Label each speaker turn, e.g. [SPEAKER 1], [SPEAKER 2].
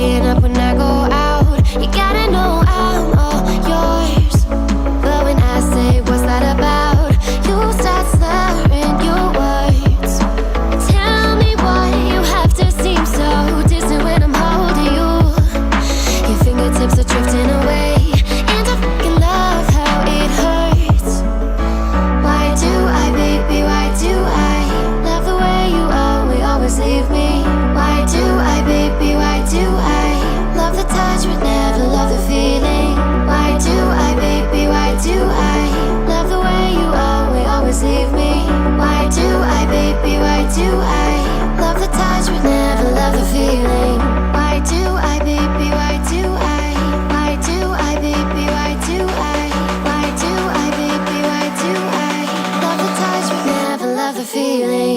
[SPEAKER 1] staying up when I go out. You gotta know I'm all yours. But when I say what's that about, you start slurring your words. Tell me why you have to seem so distant when I'm holding you. Your fingertips are drifting away, and I fucking love how it hurts. Why do I, baby, why do I love the way you always leave me? Why do I, baby, why do I love the touch but never love the feeling? Why do I, baby, why do I love the way you always leave me? Why do I, baby, why do I love the touch but never love the feeling? Why do I, baby, why do I? Why do I, baby, why do I? Why do I, baby, why do I love the touch but never love the feeling?